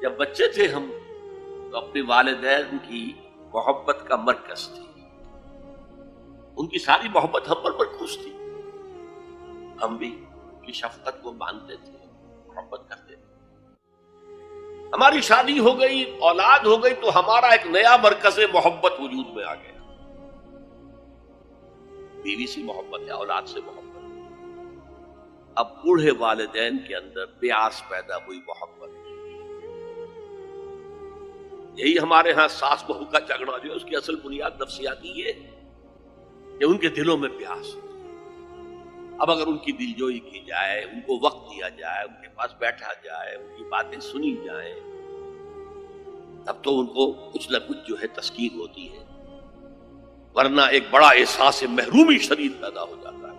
جب بچے تھے ہم تو اپنے والدین کی محبت کا مرکز تھی، ان کی ساری محبت ہم پر مرکوز تھی، ہم بھی ان کی شفقت کو مانتے تھے، محبت کرتے تھے۔ ہماری شادی ہو گئی، اولاد ہو گئی، تو ہمارا ایک نیا مرکز محبت وجود میں آ گیا، بیوی سے محبت ہے، اولاد سے محبت ہے۔ اب بوڑھے والدین کے اندر پیاس پیدا ہوئی محبت، یہی ہمارے ہاں ساس بہو کا جھگڑا جو ہے اس کی اصل بنیاد نفسیاتی یہ ہے کہ ان کے دلوں میں پیاس ہے۔ اب اگر ان کی دلجوئی کی جائے، ان کو وقت دیا جائے، ان کے پاس بیٹھا جائے، ان کی باتیں سنی جائیں، تب تو ان کو کچھ نہ کچھ جو ہے تسکین ہوتی ہے، ورنہ ایک بڑا احساس محرومی شدید پیدا ہو جاتا ہے۔